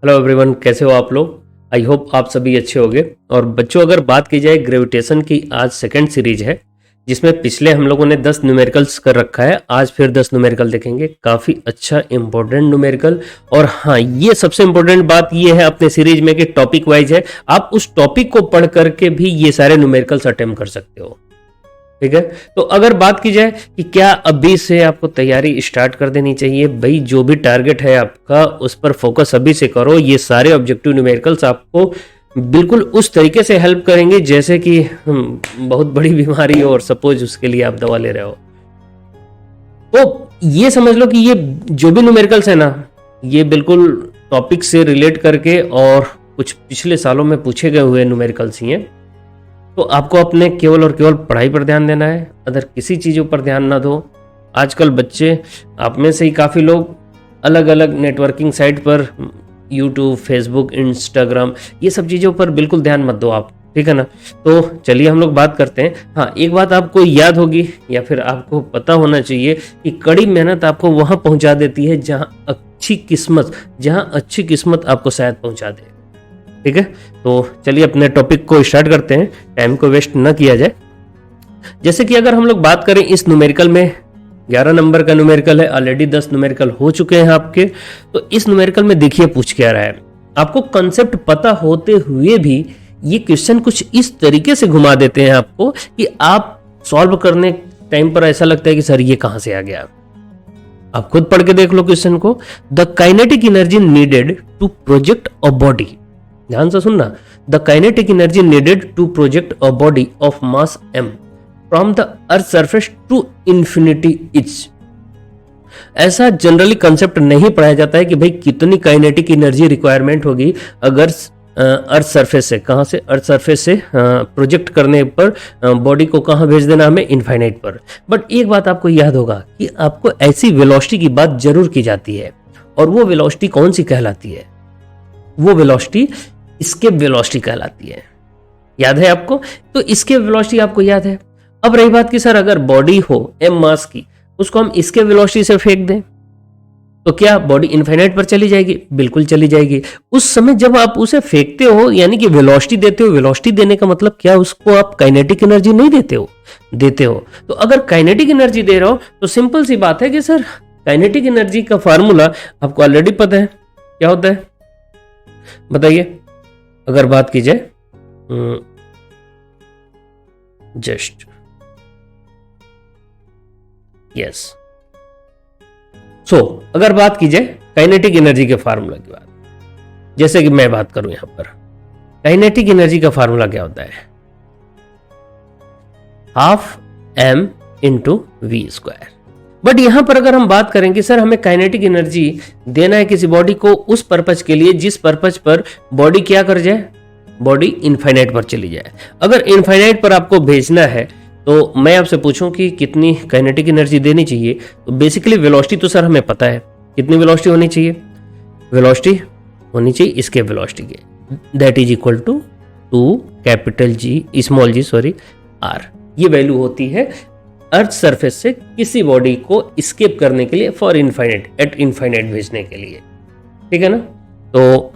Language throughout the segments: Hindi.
हेलो एवरीवन, कैसे हो आप लोग। आई होप आप सभी अच्छे होंगे। और बच्चों, अगर बात की जाए ग्रेविटेशन की, आज सेकंड सीरीज है जिसमें पिछले हम लोगों ने 10 न्यूमेरिकल्स कर रखा है। आज फिर 10 न्यूमेरिकल देखेंगे, काफ़ी अच्छा इंपॉर्टेंट न्यूमेरिकल। और हाँ, ये सबसे इंपॉर्टेंट बात ये है अपने सीरीज में कि टॉपिक वाइज है। आप उस टॉपिक को पढ़ करके भी ये सारे न्यूमेरिकल्स अटेम्प्ट कर सकते हो। ठीक है, तो अगर बात की जाए कि क्या अभी से आपको तैयारी स्टार्ट कर देनी चाहिए, भाई जो भी टारगेट है आपका उस पर फोकस अभी से करो। ये सारे ऑब्जेक्टिव न्यूमेरिकल्स आपको बिल्कुल उस तरीके से हेल्प करेंगे जैसे कि बहुत बड़ी बीमारी हो और सपोज उसके लिए आप दवा ले रहे हो। तो ये समझ लो कि ये जो भी न्यूमेरिकल्स है ना, ये बिल्कुल टॉपिक से रिलेट करके और कुछ पिछले सालों में पूछे गए हुए न्यूमेरिकल्स ही हैं। तो आपको अपने केवल और केवल पढ़ाई पर ध्यान देना है, अदर किसी चीज़ों पर ध्यान ना दो। आजकल बच्चे, आप में से ही काफ़ी लोग अलग अलग नेटवर्किंग साइट पर, यूट्यूब, फेसबुक, इंस्टाग्राम, ये सब चीज़ों पर बिल्कुल ध्यान मत दो आप। ठीक है ना। तो चलिए हम लोग बात करते हैं। हाँ, एक बात आपको याद होगी या फिर आपको पता होना चाहिए कि कड़ी मेहनत आपको वहाँ पहुँचा देती है जहाँ अच्छी किस्मत आपको शायद पहुँचा दे। ठीक है, तो चलिए अपने टॉपिक को स्टार्ट करते हैं, टाइम को वेस्ट न किया जाए। जैसे कि अगर हम लोग बात करें इस न्यूमेरिकल में, 11 नंबर का न्यूमेरिकल है, ऑलरेडी 10 न्यूमेरिकल हो चुके हैं आपके। तो इस न्यूमेरिकल में देखिए पूछ क्या रहा है। आपको कंसेप्ट पता होते हुए भी ये क्वेश्चन कुछ इस तरीके से घुमा देते हैं आपको कि आप सॉल्व करने टाइम पर ऐसा लगता है कि सर ये कहां से आ गया। आप खुद पढ़ के देख लो क्वेश्चन को। The kinetic energy needed to project a body, ध्यान से सुनना, the kinetic energy needed to project a body of mass m from the earth surface to infinity each. ऐसा जनरली कंसेप्ट नहीं पढ़ाया जाता है कि भाई कितनी काइनेटिक एनर्जी रिक्वायरमेंट होगी अगर अर्थ सरफेस से, कहां से, अर्थ सरफेस से प्रोजेक्ट करने पर बॉडी को कहां भेज देना हमें, इनफाइनाइट पर। बट एक बात आपको याद होगा कि आपको ऐसी वेलोसिटी की बात जरूर की जाती है, और वो वेलोसिटी कौन सी कहलाती है? वो वेलोसिटी एस्केप वेलोसिटी कहलाती है। याद है आपको? तो एस्केप वेलोसिटी आपको याद है। अब रही बात कि सर अगर बॉडी हो m मास की, उसको हम एस्केप वेलोसिटी से फेंक दें तो क्या बॉडी इनफाइनाइट पर चली जाएगी? बिल्कुल चली जाएगी। उस समय जब आप उसे फेंकते हो, यानी कि वेलोसिटी देते हो, वेलोसिटी देने का मतलब क्या, उसको आप काइनेटिक एनर्जी नहीं देते हो, देते हो। तो अगर काइनेटिक एनर्जी दे रहे हो तो सिंपल सी बात है कि सर काइनेटिक एनर्जी का फार्मूला आपको ऑलरेडी पता है, क्या होता है बताइए। अगर बात की जाए जस्ट यस, सो अगर बात की जाए काइनेटिक एनर्जी के फार्मूला की बात, जैसे कि मैं बात करूं यहां पर, काइनेटिक एनर्जी का फार्मूला क्या होता है? Half m into v square. But यहां पर अगर हम बात करें कि सर हमें काइनेटिक एनर्जी देना है किसी बॉडी को उस पर्पज के लिए जिस पर्पज पर बॉडी क्या कर जाए, बॉडी इनफाइनाइट पर चली जाए। अगर इनफाइनाइट पर आपको भेजना है तो मैं आपसे पूछूं कि कितनी काइनेटिक एनर्जी देनी चाहिए, तो बेसिकली वेलोसिटी तो सर हमें पता है, कितनी वेलोसिटी होनी चाहिए, वेलोसिटी होनी चाहिए इसके वेलोसिटी के, that is equal to 2 capital G small g sorry r। ये वैल्यू होती है अर्थ सरफेस से किसी बॉडी को एस्केप करने के लिए, फॉर इनफाइनाइट, एट इनफाइनाइट भेजने के लिए। ठीक है ना। तो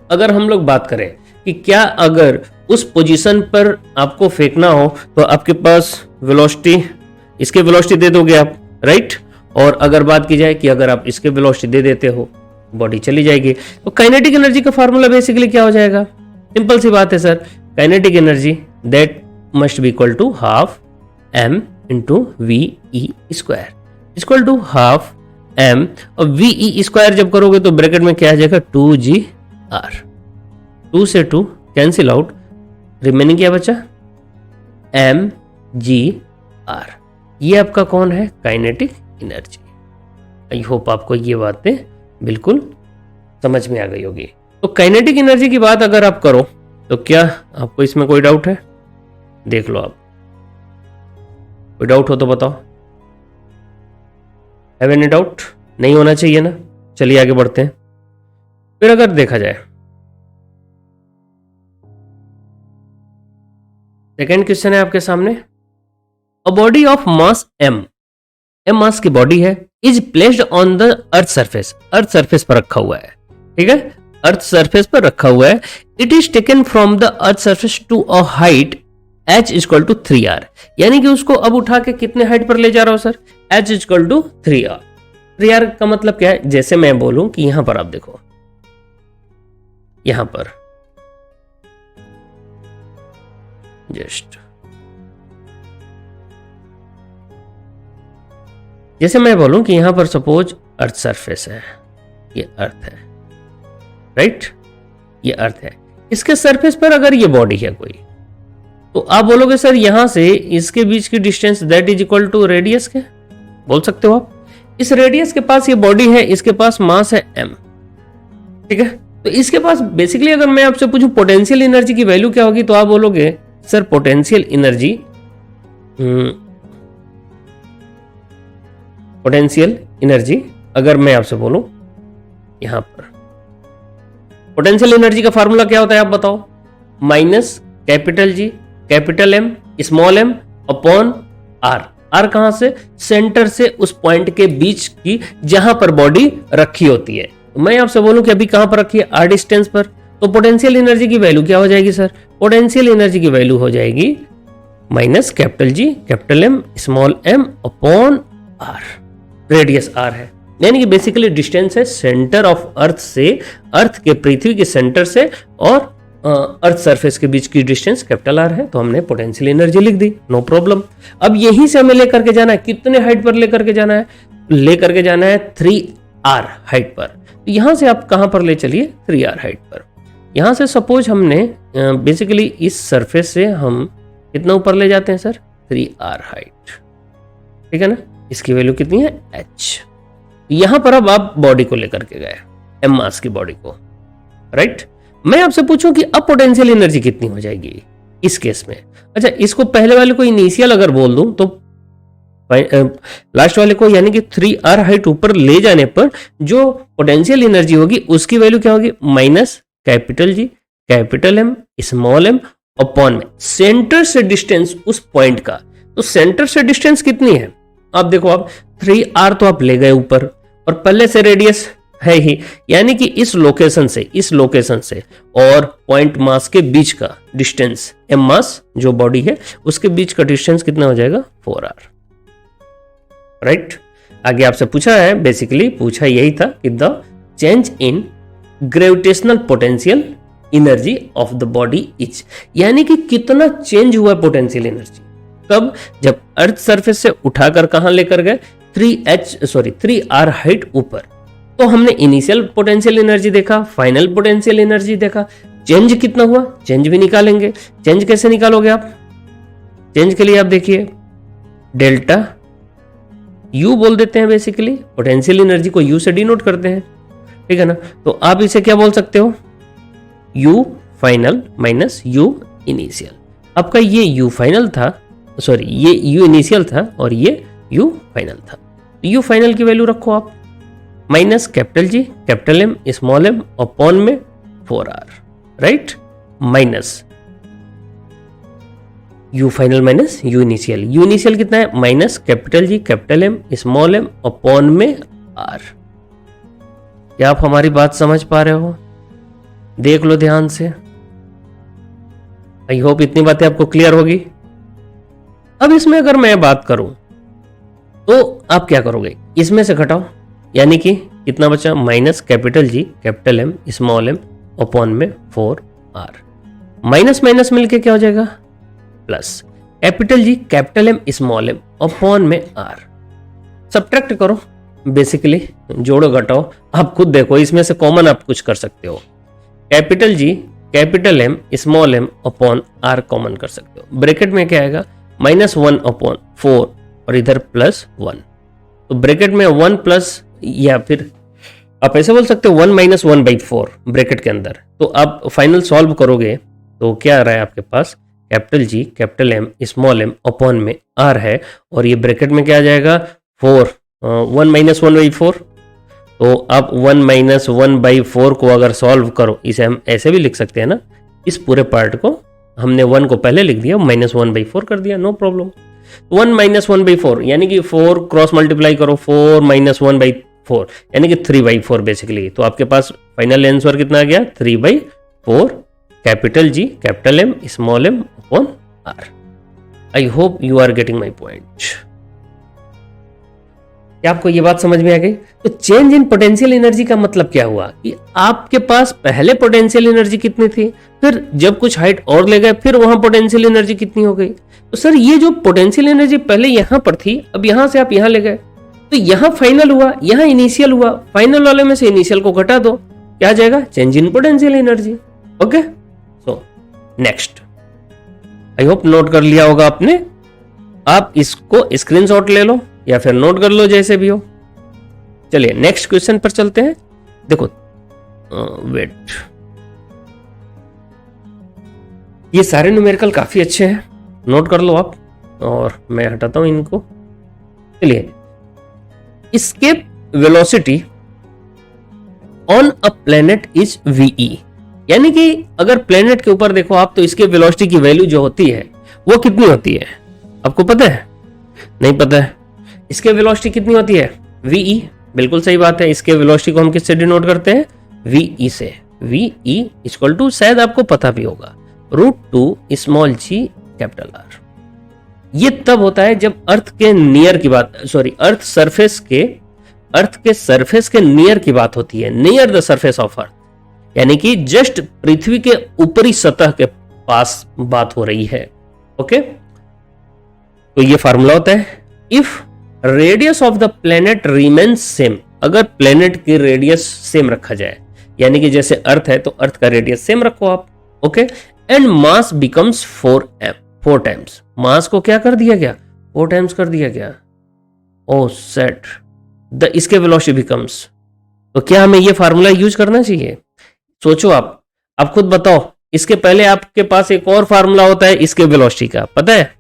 अगर हम लोग बात करें कि क्या अगर उस पोजीशन पर आपको फेंकना हो तो आपके पास वेलोसिटी, इसके वेलोसिटी दे दोगे आप, राइट। और अगर बात की जाए कि अगर आप इसके वेलोसिटी दे देते हो, बॉडी चली जाएगी। तो काइनेटिक एनर्जी का फार्मूला बेसिकली क्या हो जाएगा? सिंपल सी बात है sir, kinetic energy that must be equal to half m into v e square equal to half m, और वी ई स्क्वायर जब करोगे तो ब्रैकेट में क्या आ जाएगा, 2gr। 2 से 2 कैंसिल आउट, रिमेनिंग क्या बचा, mgr। ये आपका कौन है, काइनेटिक एनर्जी। आई होप आपको ये बातें बिल्कुल समझ में आ गई होगी। तो काइनेटिक एनर्जी की बात अगर आप करो तो क्या आपको इसमें कोई डाउट है? देख लो आप, कोई डाउट हो तो बताओ। Have any doubt? नहीं होना चाहिए ना। चलिए आगे बढ़ते हैं। फिर अगर देखा जाए सेकेंड क्वेश्चन है आपके सामने, अ बॉडी ऑफ मास m मास की बॉडी है, is placed on the earth surface, earth surface पर रखा हुआ है। ठीक है, अर्थ सरफेस पर रखा हुआ है। It is taken from the earth surface to a height h equal to 3r, यानी कि उसको अब उठा के कितने हाइट पर ले जा रहा हूं sir, h equal to 3r। 3r का मतलब क्या है, जैसे मैं बोलूं कि यहां पर आप देखो, यहां पर जस्ट जैसे मैं बोलूं कि यहां पर सपोज अर्थ सरफेस है, ये अर्थ है, राइट, ये अर्थ है, इसके सरफेस पर अगर ये बॉडी है कोई, तो आप बोलोगे सर यहां से इसके बीच की distance that is equal to radius के, बोल सकते हो आप। इस रेडियस के पास ये बॉडी है, इसके पास मास है m, ठीक है। तो इसके पास बेसिकली अगर मैं आपसे पूछूं पोटेंशियल एनर्जी की वैल्यू क्या होगी, तो आप बोलोगे सर पोटेंशियल एनर्जी अगर मैं आपसे बोलूं यहां पर पोटेंशियल एनर्जी का फार्मूला क्या होता है आप बताओ, minus capital G capital M small M upon R. R कहां से, सेंटर से उस पॉइंट के बीच की जहां पर बॉडी रखी होती है। मैं आपसे बोलूं कि अभी कहां पर रखी है, आर डिस्टेंस पर, तो पोटेंशियल एनर्जी की वैल्यू क्या हो जाएगी सर, पोटेंशियल एनर्जी की वैल्यू हो जाएगी minus capital G capital M small M upon R. Radius R है, यानी कि बेसिकली डिस्टेंस है सेंटर ऑफ अर्थ से, अर्थ के पृथ्वी के सेंटर से और अर्थ सरफेस के बीच की डिस्टेंस कैपिटल आर है, तो हमने पोटेंशियल एनर्जी लिख दी, नो प्रॉब्लम। अब यहीं से हमें लेकर के जाना है, कितने हाइट पर लेकर के जाना है, लेकर के जाना है 3r हाइट पर। तो यहां से आप कहां पर ले चलिए, 3r हाइट पर। यहां से सपोज हमने बेसिकली इस सरफेस से हम कितना ऊपर ले जाते हैं सर, 3r हाइट, ठीक है ना, इसकी वैल्यू कितनी है h। यहां पर अब आप बॉडी को लेकर के गए, m मास की बॉडी को, राइट। मैं आपसे पूछूं कि अब पोटेंशियल एनर्जी कितनी हो जाएगी इस केस में। अच्छा, इसको पहले वाले को इनिशियल अगर बोल दूं तो लास्ट वाले को, यानी कि 3r हाइट ऊपर ले जाने पर जो पोटेंशियल एनर्जी होगी उसकी वैल्यू क्या होगी, minus capital G capital M small M upon में सेंटर से डिस्टेंस उस पॉइंट का। तो सेंटर से डिस्टेंस कितनी है, आप देखो, आप 3r तो आप ले गए ऊपर और पहले से रेडियस है ही, यानी कि इस लोकेशन से और पॉइंट मास के बीच का डिस्टेंस, एम मास जो बॉडी है उसके बीच का डिस्टेंस कितना हो जाएगा, 4r, राइट। आगे आपसे पूछा है, बेसिकली पूछा यही था कि the change in gravitational potential energy of the body is, यानी कि कितना चेंज हुआ पोटेंशियल एनर्जी, कब, जब अर्थ सरफेस से उठाकर कहां लेकर गए, 3r हाइट ऊपर। तो हमने इनिशियल पोटेंशियल एनर्जी देखा, फाइनल पोटेंशियल एनर्जी देखा, चेंज कितना हुआ, चेंज भी निकालेंगे। चेंज कैसे निकालोगे आप, चेंज के लिए आप देखिए डेल्टा U बोल देते हैं, बेसिकली पोटेंशियल एनर्जी को U से डिनोट करते हैं, ठीक है ना। तो आप इसे क्या बोल सकते हो, U final minus U initial. आपका ये U फाइनल था, सॉरी ये U इनिशियल था और ये U फाइनल था। U फाइनल की वैल्यू रखो आप, minus capital G capital M small M upon में 4r, right, minus U final minus U initial. U initial कितना है, minus capital G capital M small M upon में r। क्या आप हमारी बात समझ पा रहे हो, देख लो ध्यान से, आई होप इतनी बातें आपको क्लियर होगी। अब इसमें अगर मैं बात करूं तो आप क्या करोगे, इसमें से घटाओ, यानी कि कितना बचा, minus capital G capital M small M upon में 4r, माइनस माइनस मिलके क्या हो जाएगा, plus capital G capital M small M upon में r। सब्ट्रैक्ट करो, बेसिकली जोड़ो घटाओ, आप खुद देखो, इसमें से कॉमन आप कुछ कर सकते हो, capital G capital M small M upon r common कर सकते हो। ब्रैकेट में क्या आएगा, -1 अपॉन 4 और इधर +1, तो ब्रैकेट में 1 प्लस, या फिर आप ऐसे बोल सकते हो 1 - 1/4 ब्रैकेट के अंदर। तो आप फाइनल सॉल्व करोगे तो क्या आ रहा है आपके पास, capital G capital M small M upon में r है, और ये ब्रैकेट में क्या आ जाएगा, 4 1 - 1/4। तो आप 1 - 1/4 को अगर सॉल्व करो, इसे हम ऐसे भी लिख सकते हैं ना, इस पूरे पार्ट को हमने 1 को पहले लिख दिया, -1/4 कर दिया, नो प्रॉब्लम। 1 - 1/4 यानी कि 4 क्रॉस मल्टीप्लाई करो, 4 - 4 यानी कि 3/4 बेसिकली। तो आपके पास फाइनल आंसर कितना आ गया 3/4 capital G capital M small M upon R. I hope you are getting my point. क्या आपको ये बात समझ में आ गई? तो चेंज इन पोटेंशियल एनर्जी का मतलब क्या हुआ कि आपके पास पहले पोटेंशियल एनर्जी कितनी थी, फिर जब कुछ हाइट और ले गए फिर वहां पोटेंशियल एनर्जी कितनी हो गई। तो सर ये जो पोटेंशियल एनर्जी पहले यहां पर थी, अब यहां से आप यहां ले गए, तो यहां फाइनल हुआ, यहां इनिशियल हुआ, फाइनल वाले में से इनिशियल को घटा दो, क्या आ जाएगा change in potential energy. Okay, so next, I hope note कर लिया होगा आपने। आप इसको स्क्रीनशॉट ले लो या फिर नोट कर लो, जैसे भी हो। चलिए नेक्स्ट क्वेश्चन पर चलते हैं। देखो वेट, ये सारे न्यूमेरिकल काफी अच्छे हैं, नोट कर लो आप, और मैं हटाता हूं इनको। चलिए, escape velocity on a planet is VE, यानी कि अगर प्लेनेट के ऊपर देखो आप तो इसके वेलोसिटी की वैल्यू जो होती है वो कितनी होती है, आपको पता है? नहीं पता है? इसके वेलोसिटी कितनी होती है VE, बिल्कुल सही बात है। इसके वेलोसिटी को हम किससे डिनोट करते हैं VE से। VE इक्वल टू, शायद आपको पता भी होगा, √2 स्मॉल g कैपिटल R। ये तब होता है जब अर्थ के नियर की बात, सॉरी अर्थ के सरफेस के नियर की बात होती है, नियर द सरफेस ऑफ अर्थ, यानी कि जस्ट पृथ्वी के ऊपरी सतह के पास बात हो रही है। ओके, तो ये फार्मूला होता है if radius of the planet remains same, अगर प्लेनेट की रेडियस सेम रखा जाए, यानी कि जैसे अर्थ है तो अर्थ का रेडियस सेम रखो आप। Okay, and mass becomes 4 times, mass को क्या कर दिया गया 4 टाइम्स कर दिया गया। ओ सेट द इसके वेलोसिटी बिकम्स, तो क्या हमें ये फार्मूला यूज करना चाहिए? सोचो आप खुद बताओ। इसके पहले आपके पास एक और फार्मूला होता है इसके वेलोसिटी का, पता है?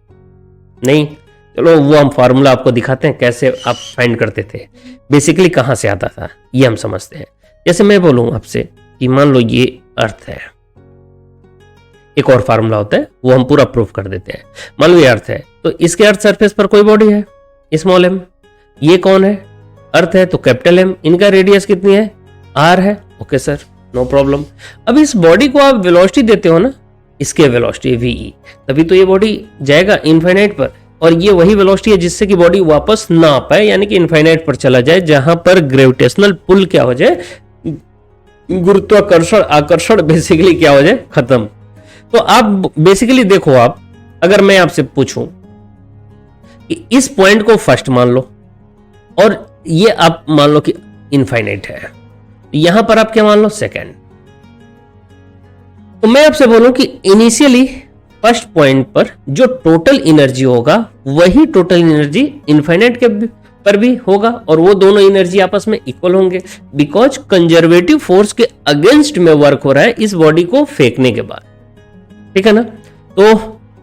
नहीं, चलो वो हम फार्मूला आपको दिखाते हैं कैसे आप फाइंड करते थे, बेसिकली कहां से आता था ये हम समझते हैं। जैसे मैं बोलूं आपसे कि मान लो ये अर्थ है, एक और फार्मूला होता है वो हम पूरा प्रूफ कर देते हैं। मान लो ये अर्थ है, तो इसके अर्थ सरफेस पर कोई बॉडी है स्मॉल एम, ये कौन है अर्थ है तो कैपिटल एम, इनका रेडियस कितनी है R है। Okay sir, no problem. अब इस बॉडी को आप वेलोसिटी देते हो ना, इसके वेलोसिटी VE, तभी तो ये बॉडी जाएगा इनफाइनाइट पर, और ये वही वेलोसिटी है जिससे कि बॉडी वापस ना आ पाए, यानी कि इनफाइनाइट पर चला जाए, जहां पर ग्रेविटेशनल पुल क्या हो जाए, गुरुत्वाकर्षण आकर्षण बेसिकली क्या हो जाए, खत्म। तो आप बेसिकली देखो, आप अगर मैं आपसे पूछूं कि इस पॉइंट को फर्स्ट मान लो और ये आप मान लो कि इनफाइनाइट है, यहां पर आप क्या मान लो सेकंड, तो मैं आपसे बोलूं कि इनिशियली फर्स्ट पॉइंट पर जो टोटल एनर्जी होगा वही टोटल एनर्जी इनफाइनाइट के पर भी होगा, और वो दोनों एनर्जी आपस में इक्वल होंगे, बिकॉज कंजर्वेटिव फोर्स के अगेंस्ट में वर्क हो रहा है इस बॉडी को फेंकने के बाद, ठीक है ना? तो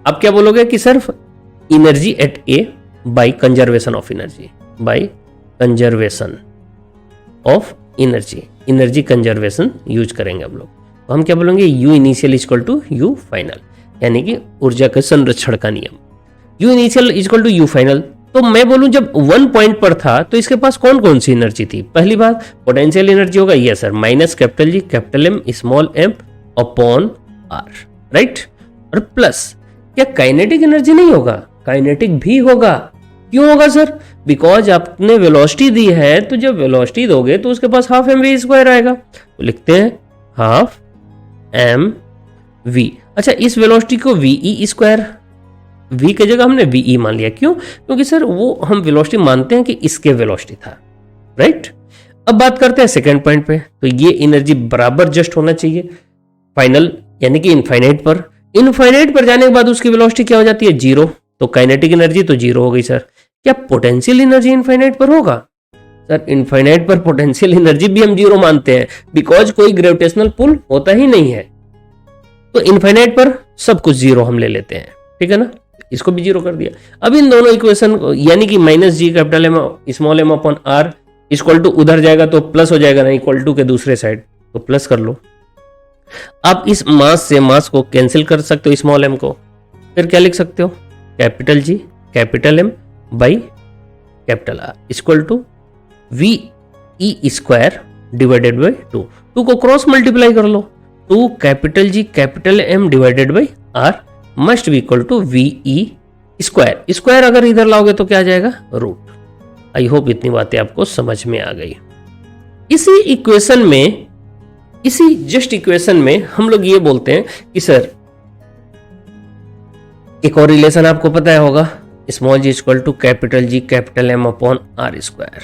आप क्या बोलोगे कि सिर्फ energy at a by conservation of energy, by conservation of energy, energy conservation use करेंगे हम लोग। तो हम क्या बोलेंगे U initial equal to U final, यानी कि ऊर्जा के संरक्षण का नियम, U initial equal to U final. तो मैं बोलूं जब 1 पॉइंट पर था तो इसके पास कौन कौन सी एनर्जी थी? पहली बात पोटेंशियल एनर्जी होगा, ये sir minus capital G capital M small m upon R, right? और प्लस क्या काइनेटिक एनर्जी नहीं होगा? काइनेटिक भी होगा। क्यों होगा सर? बिकॉज आपने वेलोसिटी दी है, तो जब वेलोसिटी दोगे तो उसके पास हाफ mv² आएगा, तो लिखते हैं हाफ mv। अच्छा, इस वेलोसिटी को VE², v की जगह हमने VE मान लिया, क्यों? क्योंकि सर वो हम वेलोसिटी मानते हैं कि इसके वेलोसिटी था, राइट? अब बात करते हैं सेकंड पॉइंट पे, तो ये एनर्जी बराबर जस्ट होना चाहिए फाइनल, यानी कि इनफाइनाइट पर। इनफाइनाइट पर जाने के बाद उसकी वेलोसिटी क्या हो जाती है 0, तो काइनेटिक एनर्जी तो 0 हो गई सर। क्या पोटेंशियल एनर्जी इनफाइनाइट पर होगा? सर इनफाइनाइट पर पोटेंशियल एनर्जी भी हम 0 मानते हैं, बिकॉज कोई ग्रेविटेशनल पुल होता ही नहीं है, तो इनफाइनाइट पर सब कुछ 0 हम ले लेते हैं, ठीक है ना? इसको भी 0 कर दिया। अब इन दोनों इक्वेशन यानी कि -g capital M small m upon R equal to उधर जाएगा तो प्लस हो जाएगा ना, इक्वल टू के दूसरे साइड, तो प्लस कर लो। आप इस मास से मास को कैंसिल कर सकते हो, स्मॉल m को, फिर क्या लिख सकते हो capital G capital M by capital R equal to V e square divided by 2। 2 को क्रॉस मल्टीप्लाई कर लो, 2 capital G capital M divided by R must be equal to v e square. Square अगर इधर लाओगे तो क्या आ जाएगा, रूट। आई होप इतनी बातें आपको समझ में आ गई। इसी इक्वेशन में, इसी जस्ट इक्वेशन में हम लोग ये बोलते हैं कि सर एक और रिलेशन आपको पता है होगा, small g equal to capital G capital M upon R square,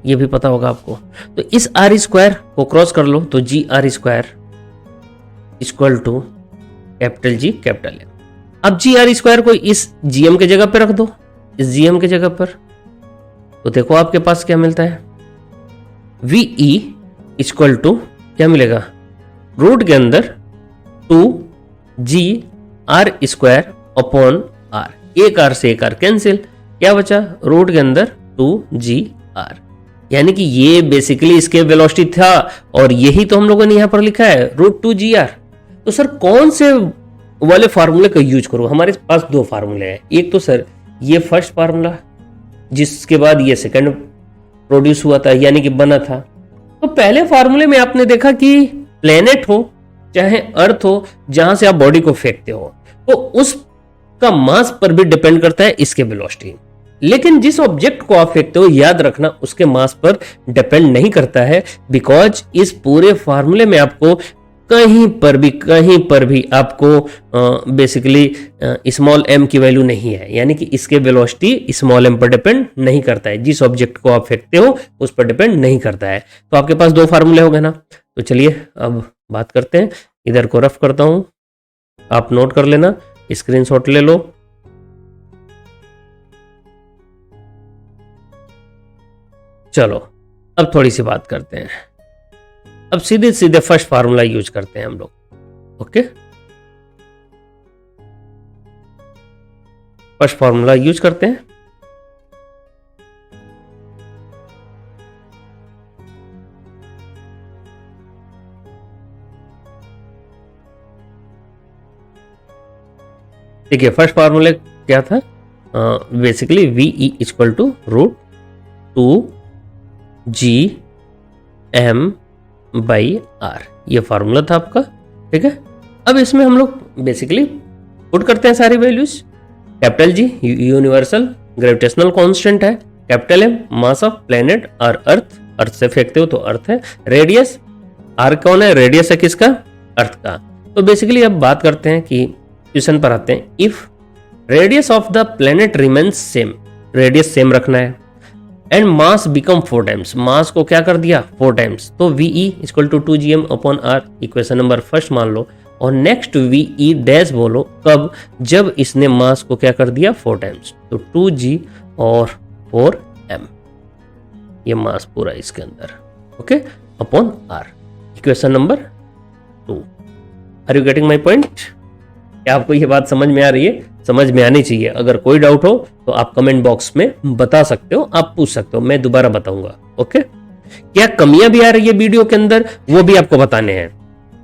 ये भी पता होगा आपको। तो इस आर स्क्वायर को क्रॉस कर लो तो G R square equal to capital G capital M. अब जी आर स्क्वायर को इस जीएम के जगह पे रख दो, इस जीएम के जगह पर, तो देखो आपके पास क्या मिलता है, वी ई इक्वल टू क्या मिलेगा, रूट के अंदर 2 जी आर स्क्वायर अपॉन आर, एक आर से एक आर कैंसिल, क्या बचा, रूट के अंदर 2 जी आर। यानी कि ये बेसिकली इसके वेलोसिटी था और यही तो हम लोगों ने यहां पर लिखा है रूट 2 जी आर। तो सर कौन से वाले फार्मूले का यूज करूं, हमारे पास दो फार्मूले हैं। एक तो सर ये फर्स्ट फार्मूला जिसके बाद ये सेकंड प्रोड्यूस हुआ था यानी कि बना था। तो पहले फार्मूले में आपने देखा कि प्लेनेट हो चाहे अर्थ हो, जहां से आप बॉडी को फेंकते हो, तो उसका मास पर भी डिपेंड करता है इसके वेलोसिटी। लेकिन जिस ऑब्जेक्ट को आप फेंकते हो, याद रखना, उसके मास पर डिपेंड नहीं करता है, बिकॉज इस पूरे फार्मूले में आपको कहीं पर भी आपको बेसिकली स्मॉल एम की वैल्यू नहीं है, यानी कि इसके वेलोसिटी स्मॉल एम पर डिपेंड नहीं करता है, जिस ऑब्जेक्ट को आप फेंकते हो उस पर डिपेंड नहीं करता है। तो आपके पास दो फार्मूले हो गए ना। तो चलिए अब बात करते हैं, इधर को रफ करता हूं, आप नोट कर लेना, स्क्रीनशॉट ले लो। चलो अब थोड़ी सी बात करते हैं, अब सीधे सीधे फर्स्ट फार्मूला यूज करते हैं हम लोग। ओके, फर्स्ट फार्मूला यूज करते हैं। देखिए फर्स्ट फार्मूले क्या था, basically v e equal to root 2 G M by R, ये फार्मूला था आपका। ठीक है, अब इसमें हम लोग बेसिकली पुट करते हैं सारी values. Capital G universal gravitational constant है, capital M mass of planet और अर्थ, अर्थ से फेंकते हो तो अर्थ है, रेडियस आर कौन है, रेडियस है किसका, अर्थ का। तो बेसिकली अब बात करते हैं कि क्वेश्चन पर आते हैं, if radius of the planet remains same, radius same रखना है, and mass become 4 times, mass को क्या कर दिया 4 टाइम्स, तो v e equal to 2 G M upon R, equation number first मान लो, और नेक्स्ट वी ई डैश बोलो कब, जब इसने मास को क्या कर दिया 4 टाइम्स, तो 2 जी और 4 एम, ये मास पूरा इसके अंदर, okay, upon R, equation number 2। Are you getting my point? क्या आपको ये बात समझ में आ रही है? समझ में आनी चाहिए। अगर कोई डाउट हो तो आप कमेंट बॉक्स में बता सकते हो, आप पूछ सकते हो, मैं दोबारा बताऊंगा। ओके, क्या कमियां भी आ रही है वीडियो के अंदर वो भी आपको बताने हैं।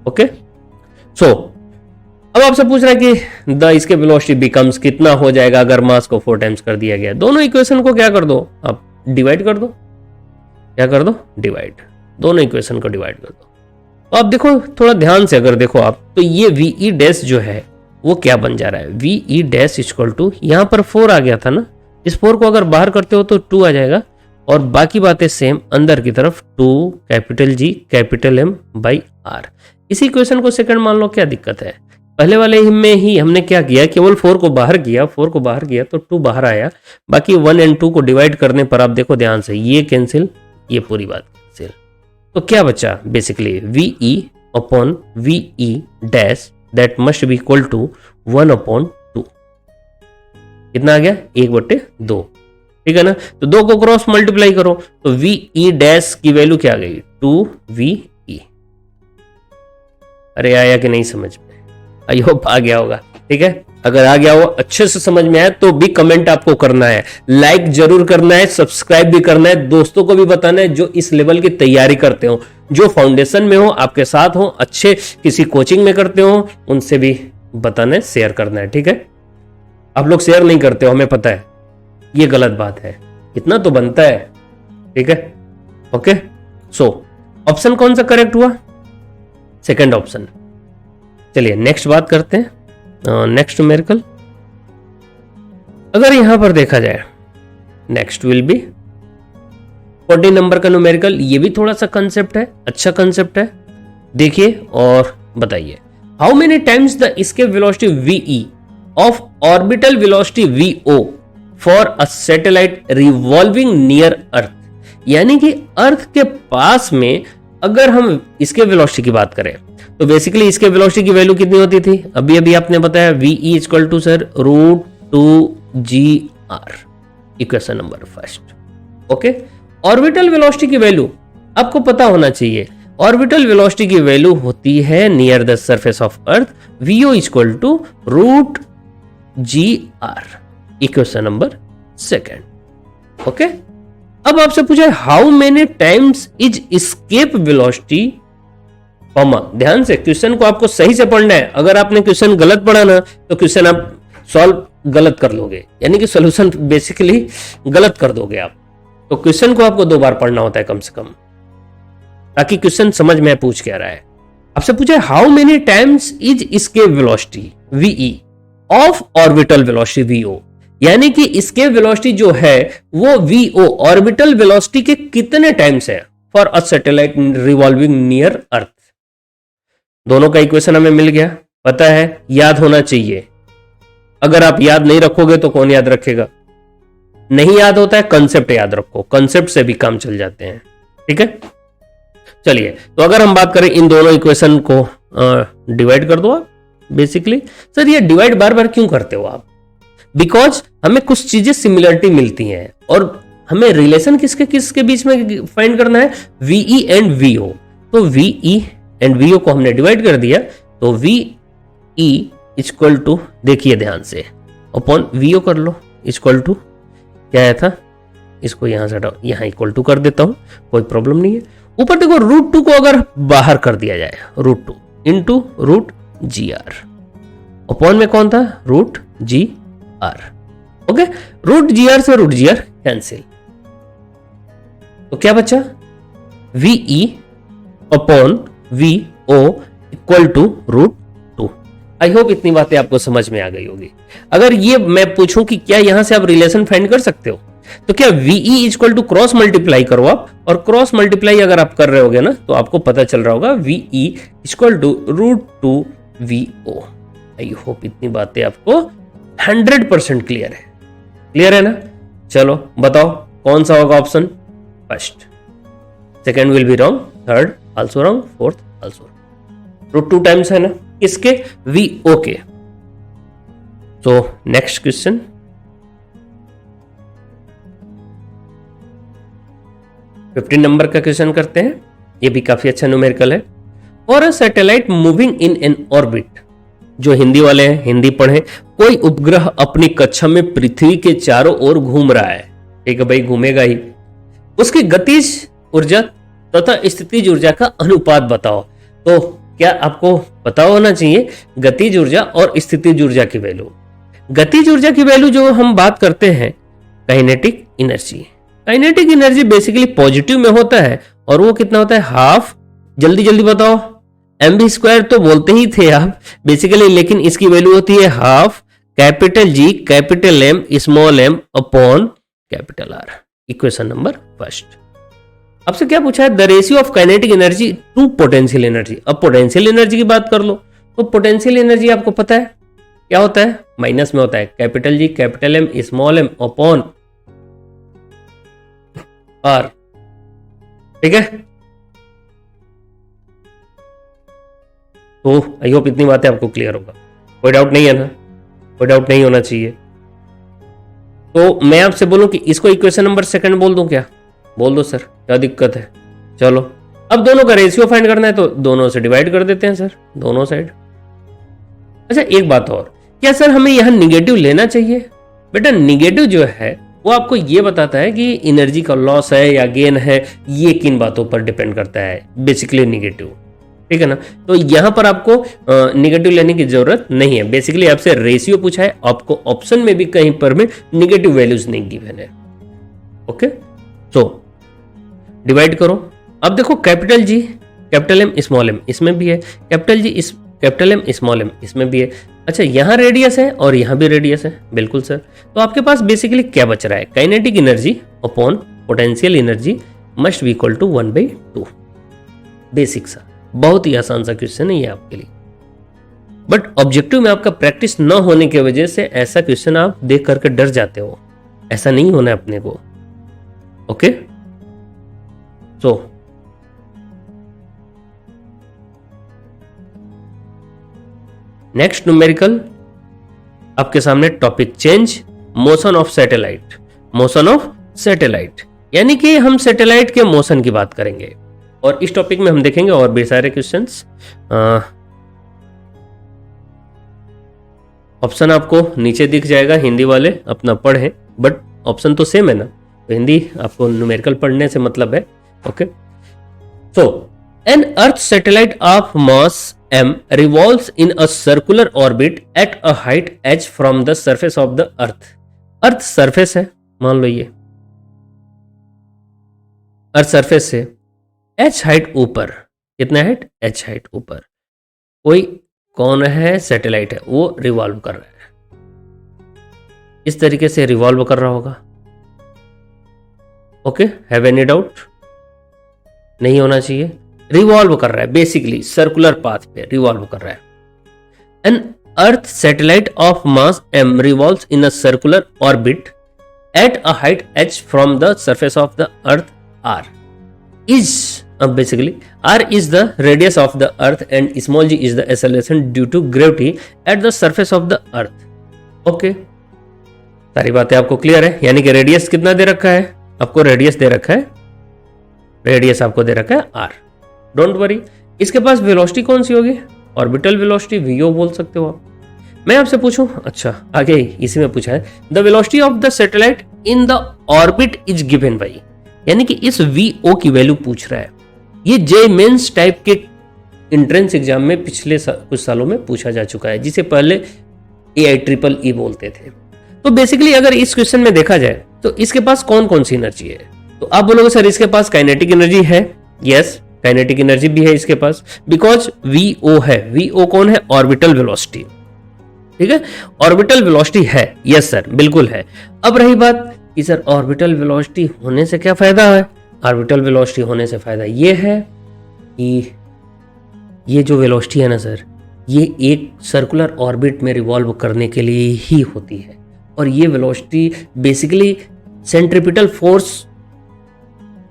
ओके, सो अब आपसे पूछ रहा है कि द इसके वेलोसिटी बिकम्स कितना हो जाएगा अगर मास को 4 टाइम्स कर दिया गया। दोनों इक्वेशन को क्या कर दो आप, डिवाइड कर दो, क्या कर दो, डिवाइड, दोनों इक्वेशन को डिवाइड कर दो। तो आप देखो थोड़ा ध्यान से, अगर देखो आप तो ये वी ई डैश जो है वो क्या बन जा रहा है, v e dash equal to, यहां पर 4 आ गया था ना, इस 4 को अगर बाहर करते हो तो 2 आ जाएगा, और बाकी बातें सेम अंदर की तरफ 2 capital G capital M by R. इसी इक्वेशन को सेकंड मान लो, क्या दिक्कत है? पहले वाले में ही हमने क्या किया, केवल 4 को बाहर किया, 4 को बाहर किया तो 2 बाहर आया, बाकी 1 एंड 2 को डिवाइड करने पर आप देखो ध्यान से, ये कैंसिल, ये पूरी बात कैंसिल, तो क्या बचा basically v e upon v e dash that must be equal to 1 upon 2, कितना आ गया 1/2, ठीक है ना। तो 2 को क्रॉस मल्टीप्लाई करो तो वी ई डैश की वैल्यू क्या आ गई 2 वी ई। अरे आया कि नहीं समझ में? आई होप आ गया होगा। ठीक है, अगर आ गया हो, अच्छे से समझ में आया तो भी कमेंट आपको करना है, लाइक जरूर करना है, सब्सक्राइब भी करना है, दोस्तों को भी बताना है जो इस लेवल की तैयारी करते हो, जो फाउंडेशन में हो, आपके साथ हो, अच्छे किसी कोचिंग में करते हो, उनसे भी बताना है, शेयर करना है। ठीक है, आप लोग शेयर नहीं करते हो, हमें पता है, ये गलत बात है, इतना तो बनता है। ठीक है, ओके, सो ऑप्शन कौन सा करेक्ट हुआ? Second option. चलिए नेक्स्ट बात करते हैं, नेक्स्ट न्यूमेरिकल। अगर यहां पर देखा जाए, नेक्स्ट विल बी 40 नंबर का न्यूमेरिकल। ये भी थोड़ा सा कंसेप्ट है, अच्छा कंसेप्ट है, देखिए और बताइए। How many times the escape velocity v e of orbital velocity v o for a satellite revolving near earth. यानी कि अर्थ के पास में अगर हम इसके वेलोसिटी की बात करें तो बेसिकली इसके वेलोसिटी की वैल्यू कितनी होती थी? अभी अभी आपने बताया v e equal to sir √2gr, equation number first. Okay, orbital velocity की वैल्यू आपको पता होना चाहिए। ऑर्बिटल वेलोसिटी की वैल्यू होती है near the surface of earth, v o equal to √gr, equation number second. Okay, अब आपसे पूछा है how many times is escape velocity, comma, ध्यान से क्वेश्चन को आपको सही से पढ़ना है। अगर आपने क्वेश्चन गलत पढ़ा ना तो क्वेश्चन आप सॉल्व गलत कर लोगे, यानी कि सॉल्यूशन बेसिकली गलत कर दोगे आप। तो क्वेश्चन को आपको 2 बार पढ़ना होता है कम से कम, ताकि क्वेश्चन समझ में पूछ क्या रहा है। आपसे पूछा है how many times is escape velocity v e of orbital velocity v o, यानी कि एस्केप वेलोसिटी जो है वो वीओ ऑर्बिटल वेलोसिटी के कितने टाइम्स है for a satellite revolving near अर्थ। दोनों का इक्वेशन हमें मिल गया, पता है, याद होना चाहिए। अगर आप याद नहीं रखोगे तो कौन याद रखेगा? नहीं याद होता है, कंसेप्ट याद रखो, कंसेप्ट से भी काम चल जाते हैं। ठीक है, चलिए तो अगर हम बात करें इन दोनों इक्वेशन को डिवाइड कर दो आप। बेसिकली सर ये डिवाइड बार बार क्यों करते हो आप? बिकॉज हमें कुछ चीजें सिमिलरिटी मिलती हैं और हमें रिलेशन किसके किसके बीच में फाइंड करना है, वीई एंड वीओ। तो वीई एंड वीओ को हमने डिवाइड कर दिया, तो वीई इक्वल टू, देखिए ध्यान से, अपॉन वीओ कर लो, इक्वल टू क्या आया था, इसको यहां से हटाओ, यहां इक्वल टू कर देता हूं, कोई प्रॉब्लम नहीं है। ऊपर देखो √2 को अगर बाहर कर दिया जाए, √2 इंटू √gr, अपॉन में कौन था, √gr। ओके, √gr से √gr कैंसिल, तो क्या बचा, v e upon v o equal to √2। I hope इतनी बातें आपको समझ में आ गई होगी। अगर ये मैं पूछूं कि क्या यहां से आप रिलेशन फाइंड कर सकते हो, तो क्या v e equal to cross multiply करो आप, और क्रॉस मल्टीप्लाई अगर आप कर रहे होगे ना तो आपको पता चल रहा होगा v e equal to √2vo। I hope इतनी बातें आपको 100% क्लियर है। क्लियर है ना? चलो बताओ कौन सा होगा option first, second will be wrong, third also wrong, fourth also. √2 times है ना किसके, वीओ के। तो नेक्स्ट क्वेश्चन, फिफ्टीन नंबर का क्वेश्चन करते हैं। ये भी काफी अच्छा न्यूमेरिकल है। और a satellite moving in an orbit, जो हिंदी वाले हैं हिंदी पढ़े, कोई उपग्रह अपनी कक्षा में पृथ्वी के चारों ओर घूम रहा है। ठीक है भाई, घूमेगा ही। उसकी गतिज ऊर्जा तथा स्थितिज ऊर्जा का अनुपात बताओ। तो क्या आपको पता होना चाहिए गतिज ऊर्जा और स्थितिज ऊर्जा की वैल्यू। गतिज ऊर्जा की वैल्यू जो हम बात करते हैं, kinetic energy. Kinetic energy basically positive में होता है और वो कितना होता है, हाफ। जल्दी जल्दी बताओ, mv² तो बोलते ही थे आप बेसिकली, लेकिन इसकी वैल्यू होती है half capital G capital M small m upon capital R, equation number first. आपसे क्या पूछा है, the ratio of kinetic energy to potential energy. अब पोटेंशियल एनर्जी की बात कर लो, तो पोटेंशियल एनर्जी आपको पता है क्या होता है, माइनस में होता है, capital G capital M small m upon R। ठीक है, तो आई होप इतनी बातें आपको क्लियर होगा। कोई डाउट नहीं है ना? कोई डाउट नहीं होना चाहिए। तो मैं आपसे बोलूं कि इसको इक्वेशन नंबर सेकंड बोल दूं क्या? बोल दो सर, क्या दिक्कत है। चलो अब दोनों का रेशियो फाइंड करना है तो दोनों से डिवाइड कर देते हैं सर, दोनों साइड। अच्छा एक बात और, क्या सर हमें यहां निगेटिव लेना चाहिए? बेटा निगेटिव जो है वो आपको ये बताता है कि एनर्जी का लॉस है या गेन है, ये किन बातों पर डिपेंड करता है बेसिकली निगेटिव। ठीक है ना? तो यहां पर आपको निगेटिव लेने की जरूरत नहीं है। बेसिकली आपसे रेशियो पूछा है, आपको ऑप्शन में भी कहीं पर में निगेटिव वैल्यूज नहीं गिवन है। ओके, तो डिवाइड करो, अब देखो capital G capital M small m इसमें भी है, capital G capital M small m इसमें भी है। अच्छा यहाँ रेडियस है और यहाँ भी रेडियस है, बिल्कुल सर। तो आपके पास बेसिकली क्या बच रहा है, kinetic energy upon potential energy must be equal to 1/2। Basic सा, बहुत ही आसान सा क्वेश्चन है ये आपके लिए, बट ऑब्जेक्टिव में आपका प्रैक्टिस न होने की वजह से ऐसा क्वेश्चन आप देख करके डर जाते हो। ऐसा नहीं होना है अपने को। ओके, सो नेक्स्ट न्यूमेरिकल आपके सामने topic change, motion of satellite. Motion of satellite यानी कि हम सैटेलाइट के मोशन की बात करेंगे और इस टॉपिक में हम देखेंगे और भी सारे क्वेश्चंस। ऑप्शन आपको नीचे दिख जाएगा, हिंदी वाले अपना पढ़ें, बट ऑप्शन तो सेम है ना, तो हिंदी आपको न्यूमेरिकल पढ़ने से मतलब है। Okay, so an earth satellite of mass m revolves in a circular orbit at a height h from the surface of the earth। Earth surface है, मान लो ये अर्थ सरफेस से h हाइट ऊपर, कितना हाइट, h हाइट ऊपर कोई कौन है, सैटेलाइट है, वो रिवॉल्व कर रहा है। इस तरीके से रिवॉल्व कर रहा होगा। ओके, हैव एनी डाउट, नहीं होना चाहिए। रिवॉल्व कर रहा है, बेसिकली सर्कुलर पाथ पे रिवॉल्व कर रहा है। An earth satellite of mass m revolves in a circular orbit at a height h from the surface of the earth r is basically r is the radius of the earth and small g is the acceleration due to gravity at the surface of the earth। Okay, सारी बातें आपको क्लियर है, यानी कि रेडियस कितना दे रखा है आपको, रेडियस दे रखा है, रेडियस आपको दे रखा है r, डोंट वरी। इसके पास वेलोसिटी कौन सी होगी, ऑर्बिटल वेलोसिटी वीओ बोल सकते हो आप। मैं आपसे पूछूं, अच्छा आगे इसी में पूछा है, the velocity of the satellite in the orbit is given by, यानी कि इस वीओ की वैल्यू पूछ रहा है। ये जे मेंस टाइप के एंट्रेंस एग्जाम में पिछले कुछ सालों में पूछा जा चुका है, जिसे पहले AI EEE बोलते थे। तो बेसिकली अगर इस क्वेश्चन में देखा जाए तो इसके पास कौन कौन सी एनर्जी है, तो आप बोलोगे सर इसके पास काइनेटिक एनर्जी है। यस, काइनेटिक एनर्जी भी है इसके पास, बिकॉज वीओ है। वीओ कौन है, ऑर्बिटल वेलोसिटी, ठीक है, ऑर्बिटल वेलोसिटी है। यस सर, बिल्कुल है। अब रही बात कि सर ऑर्बिटल वेलोसिटी होने से क्या फायदा है, ऑर्बिटल वेलोसिटी होने से फायदा ये है कि ये जो वेलोसिटी है ना सर, ये एक सर्कुलर ऑर्बिट में रिवॉल्व करने के लिए ही होती है, और ये वेलोसिटी बेसिकली सेंट्रिपिटल फोर्स,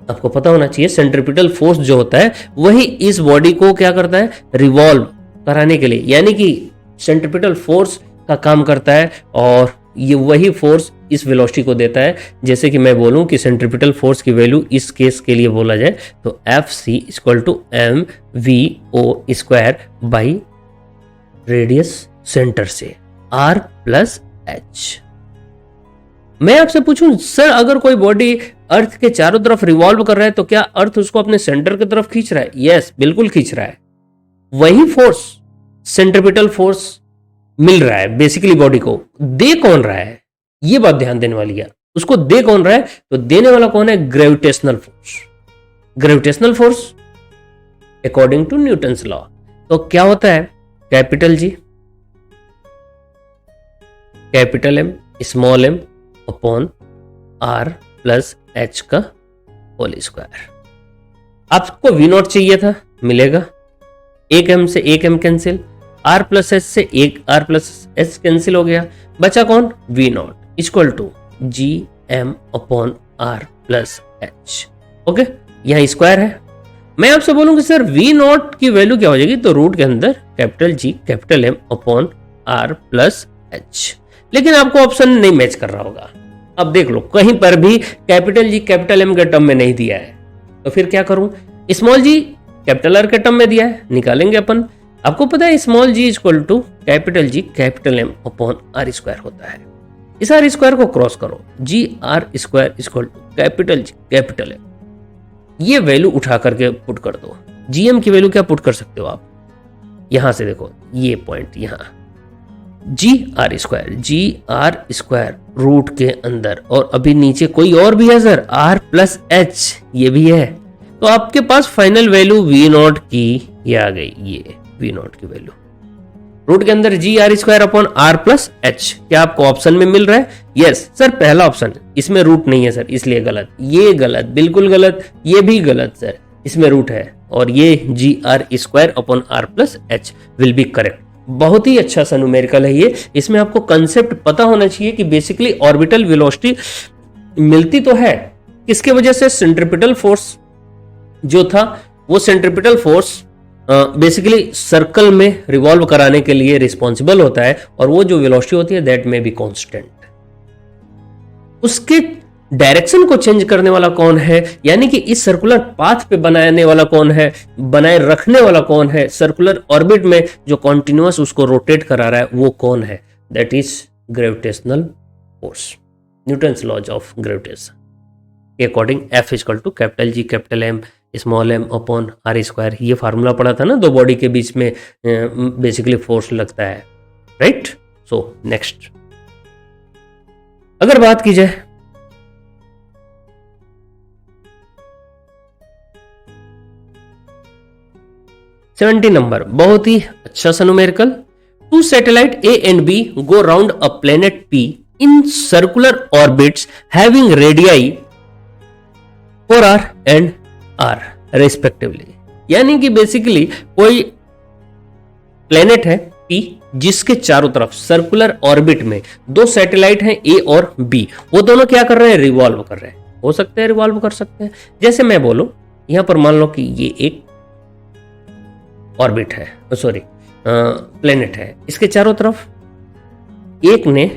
आपको पता होना चाहिए सेंट्रिपिटल फोर्स जो होता है वही इस बॉडी को क्या करता है, रिवॉल्व कराने के लिए, यानी कि सेंट्रिपिटल फोर्स का काम करता है, और ये वही फोर्स इस वेलोसिटी को देता है। जैसे कि मैं बोलूं कि सेंट्रिपिटल फोर्स की वैल्यू इस केस के लिए बोला जाए तो Fc = mv² by radius centre से r + h। मैं आपसे पूछूं सर अगर कोई बॉडी अर्थ के चारों तरफ रिवॉल्व कर रहा है तो क्या अर्थ उसको अपने सेंटर की तरफ खींच रहा है? यस, बिल्कुल खींच रहा है। वही फोर्स, सेंट्रिपिटल फोर्स मिल रहा है बेसिकली बॉडी को। दे कौन रहा है, ये बात ध्यान देने वाली है। उसको दे कौन रहा है, तो देने वाला कौन है, gravitational force. Gravitational force according to Newton's law. तो क्या होता है, capital G capital M small M upon r + h का होल स्क्वायर। आपको V0 चाहिए था, मिलेगा। एक m से एक m कैंसिल, r + h से एक r + h कैंसिल हो गया, बचा कौन, V0 = gm/r + h। ओके, यहाँ स्क्वायर है। मैं आपसे बोलूंगी सर V0 की वैल्यू क्या हो जाएगी, तो रूट के अंदर capital G capital M upon r + h। लेकिन आपको ऑप्शन नहीं मैच कर रहा होगा। अब देख लो, कहीं पर भी कैपिटल जी कैपिटल एम के टर्म में नहीं दिया है, तो फिर क्या करूं, स्मॉल जी कैपिटल आर के टर्म में दिया है, निकालेंगे अपन। आपको पता है small g = capital G capital M upon r² होता है। इस r² को क्रॉस करो, gr² = capital G capital M. ये वैल्यू उठा करके पुट कर दो। gm की वैल्यू क्या पुट कर सकते हो आप, यहां से देखो ये पॉइंट, यहां gr² रूट के अंदर, और अभी नीचे कोई और भी है सर, r + h, ये भी है। तो आपके पास फाइनल वैल्यू वी नॉट की ये आ गई, ये वी नॉट की वैल्यू रूट के अंदर G R square upon R plus H. क्या आपको ऑप्शन में मिल रहा है? यस सर, पहला ऑप्शन, इसमें रूट नहीं है सर, इसलिए गलत, ये गलत, बिल्कुल गलत, ये भी गलत सर, इसमें रूट है और ये G R square upon R plus H will be correct. बहुत ही अच्छा सा न्यूमेरिकल है ये। इसमें आपको कंसेप्ट पता होना चाहिए कि बेसिकली ऑर्बिटल वेलोसिटी मिलती तो है किसके वजह से, सेंट्रिपिटल फोर्स जो था वो सेंट्रिपिटल फोर्स बेसिकली सर्कल में रिवॉल्व कराने के लिए रिस्पॉन्सिबल होता है और वो जो वेलोसिटी होती है दैट में बी कांस्टेंट। उसके डायरेक्शन को चेंज करने वाला कौन है, यानी कि इस सर्कुलर पाथ पे बनाने वाला कौन है, बनाए रखने वाला कौन है, सर्कुलर ऑर्बिट में जो कॉन्टिन्यूअस उसको रोटेट करा रहा है वो कौन है, that is gravitational force, Newton's laws of gravitation के according F equal to capital G capital M small M upon R square. ये फार्मूला पढ़ा था ना, दो बॉडी के बीच में बेसिकली फोर्स लगता है, राइट। सो नेक्स्ट अगर बात की जाए सेवेंटी नंबर, बहुत ही अच्छा सा numerical. Two satellite A and B go round a planet P in circular orbits having radii 4r and r respectively. यानी कि बेसिकली कोई प्लेनेट है P जिसके चारों तरफ सर्कुलर ऑर्बिट में दो सैटेलाइट हैं A और B, वो दोनों क्या कर रहे हैं, रिवॉल्व कर रहे हैं। हो सकते हैं रिवॉल्व कर सकते हैं, जैसे मैं बोलूं यहां पर मान लो कि ये एक ऑर्बिट है, सॉरी प्लेनेट है, इसके चारों तरफ एक ने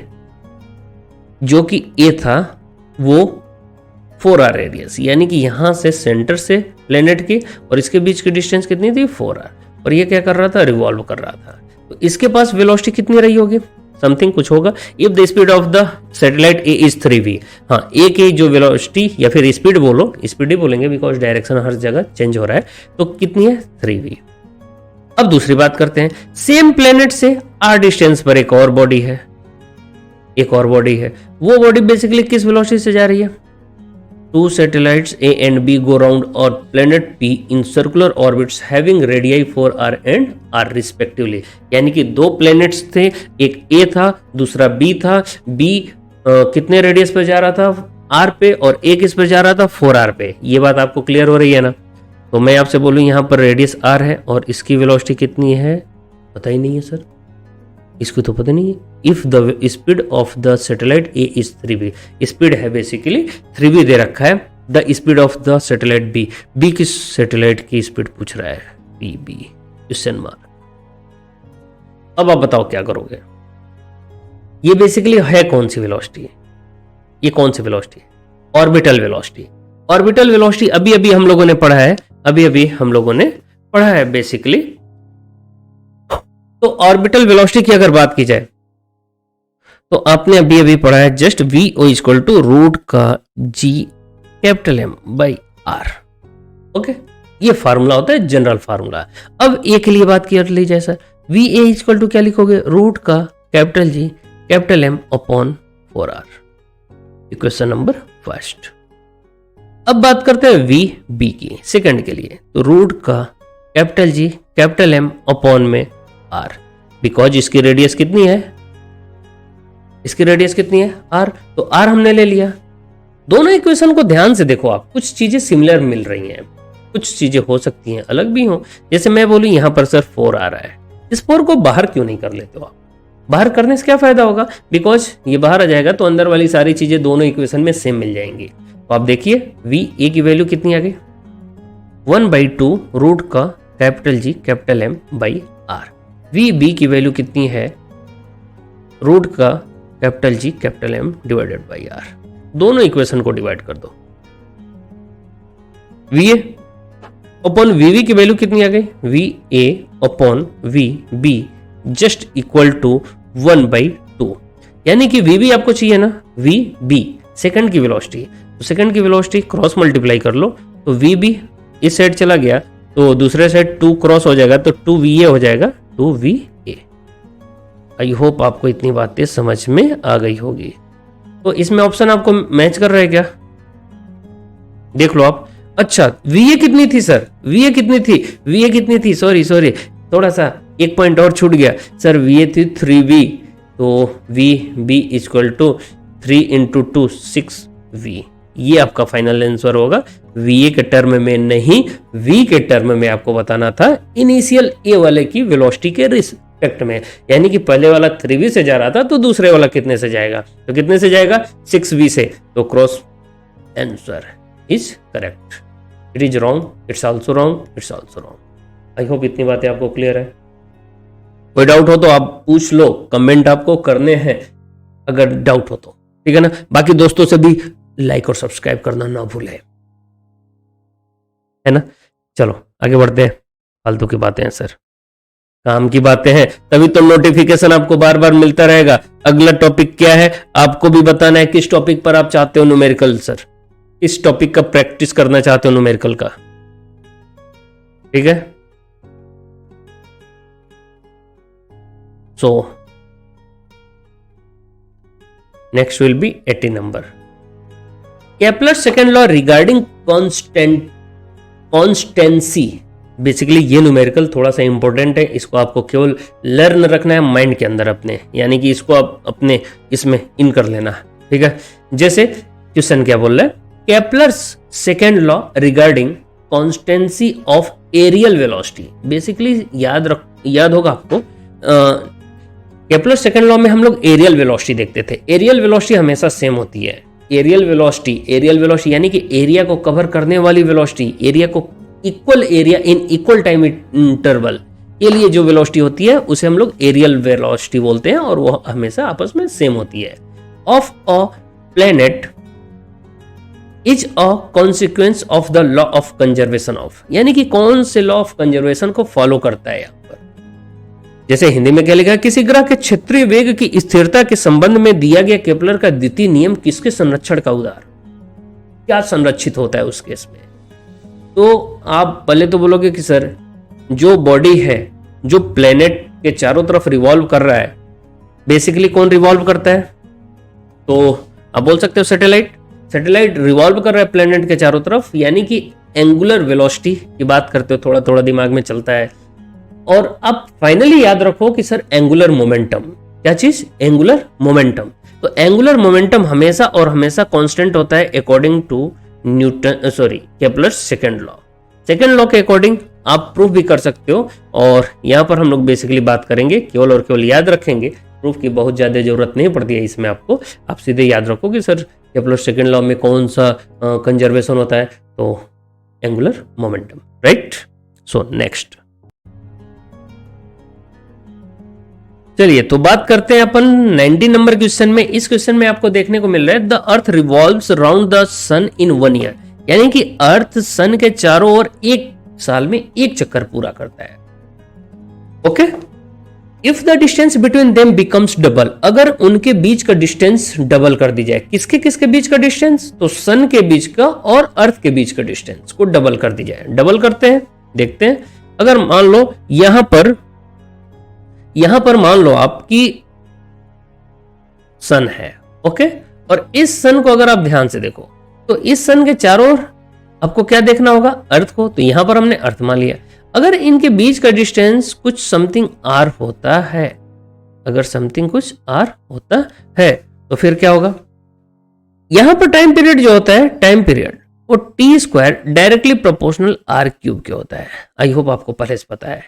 जो कि A था वो 4r रेडियस, यानी कि यहां से सेंटर से प्लेनेट की और इसके बीच की डिस्टेंस कितनी थी, 4r, और ये क्या कर रहा था, रिवॉल्व कर रहा था। तो इसके पास वेलोसिटी कितनी रही होगी, समथिंग कुछ होगा। If the speed of the satellite A is 3v, हाँ ए की जो वेलोसिटी या फिर स्पीड बोलो, स्पीड ही बोलेंगे बिकॉज डायरेक्शन हर जगह चेंज हो रहा है, तो कितनी है, 3v। अब दूसरी बात करते हैं, सेम प्लेनेट से r डिस्टेंस पर एक और बॉडी है, एक और बॉडी है, वो बॉडी बेसिकली किस वेलोसिटी से जा रही है, Two satellites A and B go round or planet P in circular orbits having radii 4r and r respectively। यानी कि दो प्लैनेट्स थे, एक A था दूसरा B था। B कितने रेडियस पे जा रहा था, r पे, और A किस पे जा रहा था, 4r पे। ये बात आपको क्लियर हो रही है ना। तो मैं आपसे बोलूं यहाँ पर रेडियस r है और इसकी वेलोसिटी कितनी है, पता ही नहीं है सर, इसको तो पता नहीं है। If the speed of the satellite A is 3v, speed है बेसिकली 3v दे रखा है, the speed of the satellite B, B किस सैटेलाइट की स्पीड पूछ रहा है, बी क्वेश्चन मार्क। अब आप बताओ क्या करोगे, ये बेसिकली है कौन सी वेलोसिटी, ये कौन सी velocity, orbital velocity. Orbital velocity अभी अभी हम लोगों ने पढ़ा है, अभी अभी हम लोगों ने पढ़ा है बेसिकली। तो ऑर्बिटल वेलोसिटी की अगर बात की जाए तो आपने अभी अभी पढ़ा है just v o equal to root का g capital M by r। Okay, ये फार्मूला होता है, जनरल फार्मूला। अब a के लिए बात कर ली जाए sir, v a equal to क्या लिखोगे, रूट का capital G capital M upon 4r, equation number first. अब बात करते हैं v b की, सेकंड के लिए, तो रूट का capital G capital M upon में r, बिकॉज इसकी रेडियस कितनी है, इसकी रेडियस कितनी है, r, तो r हमने ले लिया। दोनों इक्वेशन को ध्यान से देखो आप, कुछ चीजें सिमिलर मिल रही हैं, कुछ चीजें हो सकती हैं अलग भी हो। जैसे मैं बोलूं यहां पर सर 4 आ रहा है, इस 4 को बाहर क्यों नहीं कर लेते हो आप, बाहर करने से क्या फायदा होगा, बिकॉज ये बाहर आ जाएगा तो अंदर वाली सारी चीजें दोनों इक्वेशन में सेम मिल जाएंगी। तो आप देखिए v a की वैल्यू कितनी आ गई, 1/2 रूट का capital G capital M by r। v b की वैल्यू कितनी है, रूट का capital G capital M divided by r। दोनों इक्वेशन को डिवाइड कर दो, va अपॉन vv की वैल्यू कितनी आ गई, va upon vb just equal to 1/2। यानी कि vb आपको चाहिए ना, vb सेकंड की वेलोसिटी, तो सेकंड की वेलोसिटी क्रॉस मल्टीप्लाई कर लो, तो vb इस साइड चला गया तो दूसरे साइड 2 क्रॉस हो जाएगा तो 2va हो जाएगा 2va। आई होप आपको इतनी बातें समझ में आ गई होगी। तो इसमें ऑप्शन आपको मैच कर रहा है क्या, देख लो आप, अच्छा VA कितनी थी सर, VA कितनी थी, VA कितनी थी, सॉरी थोड़ा सा एक पॉइंट और छूट गया सर, VA थी 3V, तो VB equal to 3 into 2 6V, ये आपका फाइनल आंसर होगा। VA के टर्म में नहीं, V के टर्म में आपको बताना था इनिशियल A वाले की वेलोसिटी के रिस्पेक्ट में, यानी कि पहले वाला 3V से जा रहा था तो दूसरे वाला कितने से जाएगा, तो कितने से जाएगा 6V से, तो cross answer is correct. It is wrong, it's also wrong, it's also wrong. I hope इतनी बातें आपको क्लियर है। कोई डाउट हो तो आप पूछ लो, कमेंट आपको करने हैं अगर डाउट हो तो, ठीक है ना। बाकी दोस्तों से भी लाइक और सब्सक्राइब करना ना भूलें, है ना। चलो आगे बढ़ते हैं, फालतू की बातें हैं सर, काम की बातें हैं, तभी तो नोटिफिकेशन आपको बार बार मिलता रहेगा। अगला टॉपिक क्या है आपको भी बताना है, किस टॉपिक पर आप चाहते हो न्यूमेरिकल सर, इस टॉपिक का प्रैक्टिस करना चाहते हो न्यूमेरिकल का, ठीक है। So next will be 80 number, Kepler's second law regarding constituency. Basically ये न्यूमेरिकल थोड़ा सा इंपॉर्टेंट है, इसको आपको केवल लर्न रखना है माइंड के अंदर अपने, यानी कि इसको आप अपने इसमें इन कर लेना, ठीक है। जैसे क्वेश्चन क्या बोल रहा है, Kepler's second law regarding constituency of areal velocity. Basically याद होगा आपको, केपलर्स सेकेंड लॉ में हम लोग एरियल वेलोसिटी देखते थे। एरियल वेलोसिटी हमेशा सेम होती है, एरियल वेलोसिटी यानी कि एरिया को कवर करने वाली वेलोसिटी, एरिया को equal area in equal time interval के लिए जो वेलोसिटी होती है उसे हम लोग एरियल वेलोसिटी बोलते हैं, और वो हमेशा आपस में सेम होती है। Of a planet is a consequence of the law of conservation of, यानी कि कौन से लॉ ऑफ कंजर्वेशन को फॉलो करता है यहाँ पर। जैसे हिंदी में क्या लिखा है, किसी ग्रह के क्षेत्रीय वेग की स्थिरता के संबंध में दिया गया केपलर का द्वितीय नियम किसके संरक्षण का उदाहरण, क्या संरक्षित होता है उस केस में। तो आप पहले तो बोलोगे कि सर जो बॉडी है जो प्लेनेट के चारों तरफ रिवॉल्व कर रहा है, बेसिकली कौन रिवॉल्व करता है, तो आप बोल सकते हो सैटेलाइट रिवॉल्व कर रहा है प्लेनेट के चारों तरफ, यानी कि एंगुलर वेलोसिटी की बात करते हो, थोड़ा थोड़ा दिमाग में चलता है। और अब फाइनली याद रखो कि सर एंगुलर मोमेंटम, क्या चीज, एंगुलर मोमेंटम। तो एंगुलर मोमेंटम हमेशा और हमेशा कांस्टेंट होता है according to Kepler's second law के अकॉर्डिंग आप प्रूफ भी कर सकते हो, और यहां पर हम लोग बेसिकली बात करेंगे, केवल और केवल याद रखेंगे, प्रूफ की बहुत ज्यादा जरूरत नहीं पड़ती है इसमें आपको। आप सीधे याद रखो कि सर केपलर सेकंड लॉ में कौन सा कंजर्वेशन होता है, तो angular momentum, right. So next चलिए तो बात करते हैं अपन 90 नंबर क्वेश्चन में। इस क्वेश्चन में आपको देखने को मिल रहा है the earth revolves around the sun in 1 year, यानी कि अर्थ सन के चारों ओर एक साल में एक चक्कर पूरा करता है। Okay, if the distance between them becomes double, अगर उनके बीच का डिस्टेंस डबल कर दी जाए, किसके बीच का डिस्टेंस, तो सन के बीच का और अर्थ के बीच का डिस्टेंस को डबल कर दी जाए। डबल करते हैं, देखते हैं। अगर मान लो यहां पर मान लो आपकी सन है, ओके, और इस सन को अगर आप ध्यान से देखो तो इस सन के चारों ओर आपको क्या देखना होगा, अर्थ को। तो यहां पर हमने अर्थ मान लिया। अगर इनके बीच का डिस्टेंस कुछ समथिंग आर होता है, अगर समथिंग कुछ आर होता है, तो फिर क्या होगा, यहां पर टाइम पीरियड जो होता है, टाइम पीरियड वो T square directly proportional R cube के होता है। आई होप आपको पहले से पता है।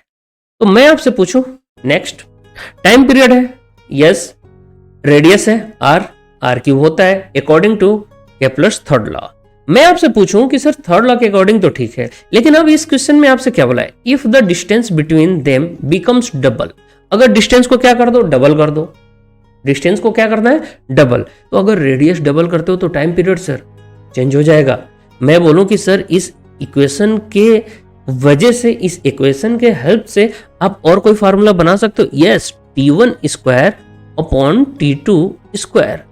तो मैं आपसे पूछूं, नेक्स्ट टाइम पीरियड है, यस, रेडियस है आर क्यूब होता है according to Kepler's third law. मैं आपसे पूछूं कि सर थर्ड लॉ के अकॉर्डिंग तो ठीक है, लेकिन अब इस क्वेश्चन में आपसे क्या बोला है, if the distance between them becomes double, अगर डिस्टेंस को क्या कर दो, डबल कर दो। डिस्टेंस को क्या करना है, डबल। तो अगर रेडियस डबल करते हो तो टाइम पीरियड सर चेंज हो जाएगा। मैं बोलूं कि सर इस इक्वेशन के वजह से, इस इक्वेशन के हेल्प से आप और कोई फार्मूला बना सकते हो। Yes, T1 square upon T2 square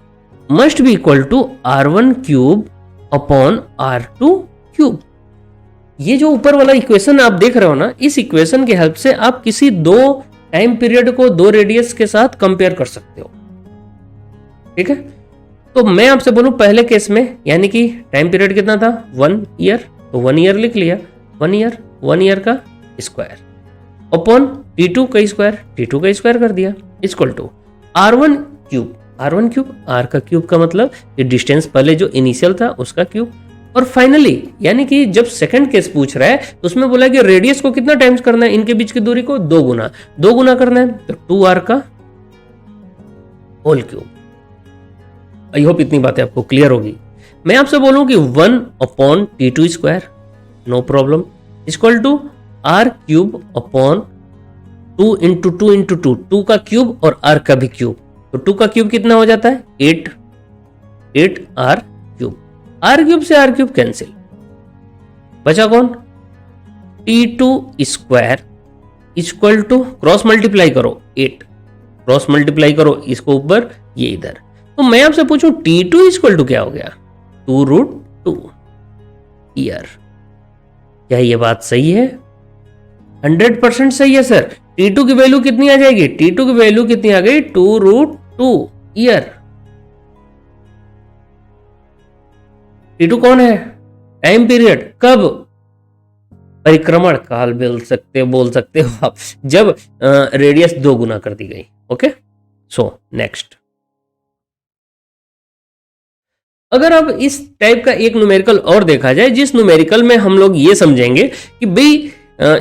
must be equal to R1 cube upon R2 cube. ये जो ऊपर वाला इक्वेशन आप देख रहे हो ना, इस इक्वेशन के हेल्प से आप किसी दो टाइम पीरियड को दो रेडियस के साथ कंपेयर कर सकते हो, ठीक है। तो मैं आपसे बोलूं पहले केस में, यानी कि टाइम पीरियड कितना था, 1 ईयर, तो 1 ईयर लिख लिया, 1 ईयर का स्क्वायर अपॉन T2 का स्क्वायर कर दिया equal to R1 cube, R का क्यूब का मतलब ये डिस्टेंस पहले जो इनिशियल था उसका क्यूब, और फाइनली यानी कि जब सेकंड केस पूछ रहा है तो उसमें बोला कि रेडियस को कितना टाइम्स करना है, इनके बीच की दूरी को 2 गुना करना है, तो 2R का होल क्यूब। आई होप इतनी बातें आपको क्लियर होगी। मैं आपसे बोलूं कि 1 upon T2 square, no problem, equal to R cube upon 2 into 2 into 2 का क्यूब और R का भी क्यूब, तो 2 का क्यूब कितना हो जाता है 8 R क्यूब, R क्यूब से R क्यूब कैंसिल, बचा कौन T2 square equal to cross multiply करो 8, क्रॉस मल्टीप्लाई करो इसको ऊपर ये इधर, तो मैं आपसे पूछूं T2 इक्वल टू क्या हो गया 2√2 ईयर। क्या ये बात सही है? 100% सही है सर। T2 की वैल्यू कितनी आ जाएगी? T2 की वैल्यू कितनी आ गई 2√2 ईयर। T2 कौन है? टाइम पीरियड, कब? परिक्रमण काल बोल सकते हो आप, जब रेडियस 2 गुना कर दी गई। ओके, सो नेक्स्ट, अगर अब इस टाइप का एक न्यूमेरिकल और देखा जाए, जिस न्यूमेरिकल में हम लोग ये समझेंगे कि भाई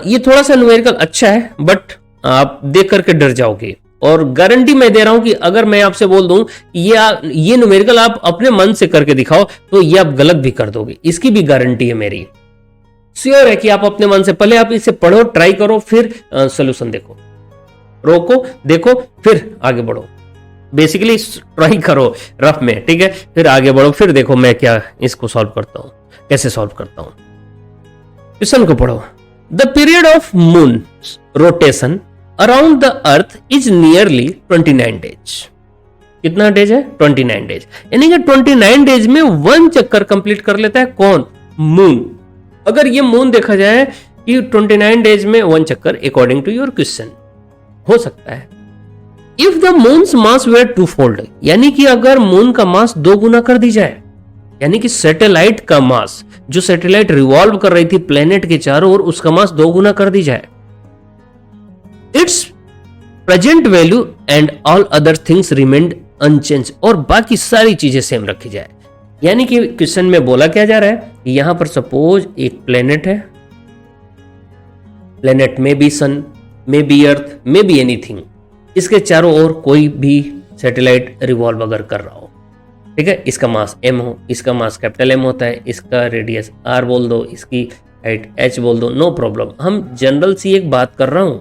ये थोड़ा सा न्यूमेरिकल अच्छा है बट आप देख करके डर जाओगे, और गारंटी मैं दे रहा हूं कि अगर मैं आपसे बोल दूं ये न्यूमेरिकल आप अपने मन से करके दिखाओ तो ये आप गलत भी कर दोगे, इसकी भी गारंटी है मेरी। श्योर है कि आप अपने मन से पहले आप इसे पढ़ो, ट्राई करो, फिर सोल्यूशन देखो, रोको, देखो, फिर आगे बढ़ो। बेसिकली ट्राई करो रफ में, ठीक है, फिर आगे बढ़ो, फिर देखो मैं क्या इसको सॉल्व करता हूं, कैसे सॉल्व करता हूं। क्वेश्चन को पढ़ो। The period of moon rotation around the earth is nearly 29 days. कितना डेज है? 29 डेज, यानी कि 29 डेज में 1 चक्कर कंप्लीट कर लेता है कौन? मून। अगर ये मून देखा जाए कि 29 डेज में 1 चक्कर, अकॉर्डिंग टू योर क्वेश्चन हो सकता है। If the moon's mass were 2-fold, यानी कि अगर मून का मास 2 गुना कर दी जाए, यानी कि सैटेलाइट का मास, जो सैटेलाइट रिवॉल्व कर रही थी प्लेनेट के चारों ओर, उसका मास 2 गुना कर दी जाए, its present value and all other things remained unchanged, और बाकी सारी चीजें सेम रखी जाए। यानी कि क्वेश्चन में बोला क्या जा रहा है, यहां पर सपोज एक प्लेनेट है, प्लेनेट में बी सन, में बी अर्थ, में बी एनीथिंग, इसके चारों ओर कोई भी सैटेलाइट रिवॉल्व अगर कर रहा हो, ठीक है, इसका मास m हो, इसका मास कैपिटल M होता है, इसका रेडियस r बोल दो, इसकी हाइट h बोल दो, नो प्रॉब्लम, हम जनरल सी एक बात कर रहा हूं।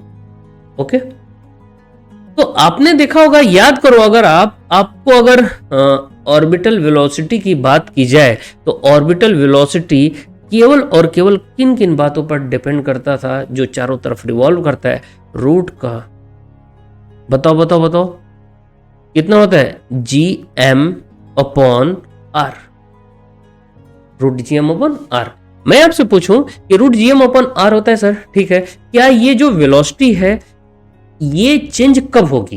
ओके, तो आपने देखा होगा, याद करो, अगर आपको अगर ऑर्बिटल वेलोसिटी की बात की जाए तो ऑर्बिटल वेलोसिटी केवल और केवल किन किन बातों पर डिपेंड करता था, जो चारों तरफ रिवॉल्व करता है, रूट का, बताओ कितना होता है? GM upon R, root GM upon R। मैं आपसे पूछूं कि रूट GM अपॉन R होता है सर, ठीक है, क्या ये जो वेलोसिटी है ये चेंज कब होगी?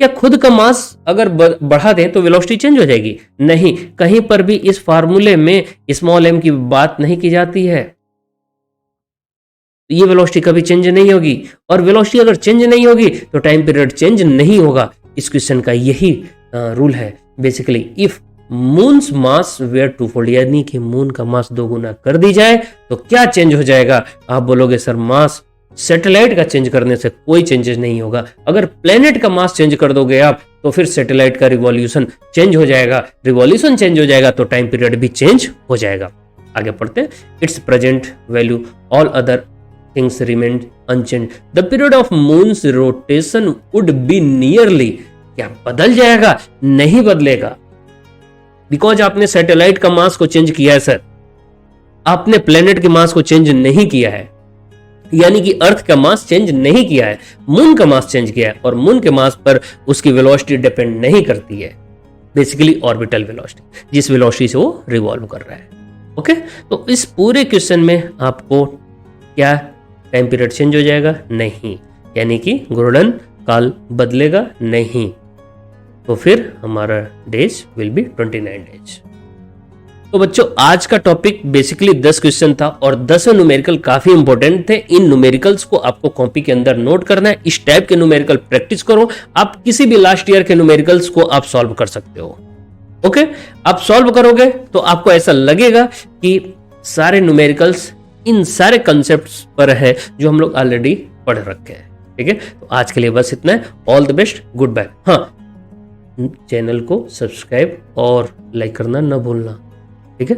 क्या खुद का मास अगर बढ़ा दें तो वेलोसिटी चेंज हो जाएगी? नहीं, कहीं पर भी इस फार्मूले में स्मॉल m की बात नहीं की जाती है। ये वेलोसिटी कभी चेंज नहीं होगी, और वेलोसिटी अगर चेंज नहीं होगी तो टाइम पीरियड चेंज नहीं होगा। इस क्वेश्चन का यही रूल है basically. If moon's mass were 2-fold, यानी कि मून का मास 2 गुना कर दी जाए तो क्या चेंज हो जाएगा? आप बोलोगे सर मास सैटेलाइट का चेंज करने से कोई चेंजेस नहीं होगा। अगर प्लेनेट का मास चेंज कर दोगे आप तो फिर सैटेलाइट का रिवॉल्यूशन चेंज हो जाएगा, रिवॉल्यूशन चेंज हो जाएगा तो टाइम पीरियड भी चेंज हो जाएगा। आगे पढ़ते हैं। It's present value all other things remained unchanged. The period of moon's rotation would be nearly, क्या बदल जाएगा? नहीं बदलेगा, बिकॉज आपने सैटेलाइट का मास को चेंज किया है सर, आपने प्लेनेट के मास को चेंज नहीं किया है, यानी कि अर्थ का मास चेंज नहीं किया है, मून का मास चेंज किया है, और मून के मास पर उसकी वेलोसिटी डिपेंड नहीं करती है, बेसिकली ऑर्बिटल वेलोसिटी, जिस वेलोसिटी से वो रिवॉल्व कर रहा है। ओके, तो इस पूरे क्वेश्चन में आपको क्या टाइम पीरियड चेंज हो जाएगा? नहीं, यानी कि घूर्णन काल बदलेगा नहीं, तो फिर हमारा डेज विल बी 29 डेज। तो बच्चों आज का टॉपिक बेसिकली 10 क्वेश्चन था और 10 न्यूमेरिकल काफी इंपॉर्टेंट थे। इन न्यूमेरिकल्स को आपको कॉपी के अंदर नोट करना है। इस टाइप के न्यूमेरिकल प्रैक्टिस करो, आप किसी भी लास्ट ईयर के न्यूमेरिकल्स को आप सॉल्व कर सकते हो। ओके, आप सॉल्व करोगे तो आपको ऐसा लगेगा कि सारे न्यूमेरिकल्स इन सारे कंसेप्ट्स पर है जो हम लोग ऑलरेडी पढ़ रखे हैं। ठीक है, तो आज के लिए बस इतना है। All the best, goodbye. हाँ, चैनल को सब्सक्राइब और लाइक करना ना भूलना। ठीक है।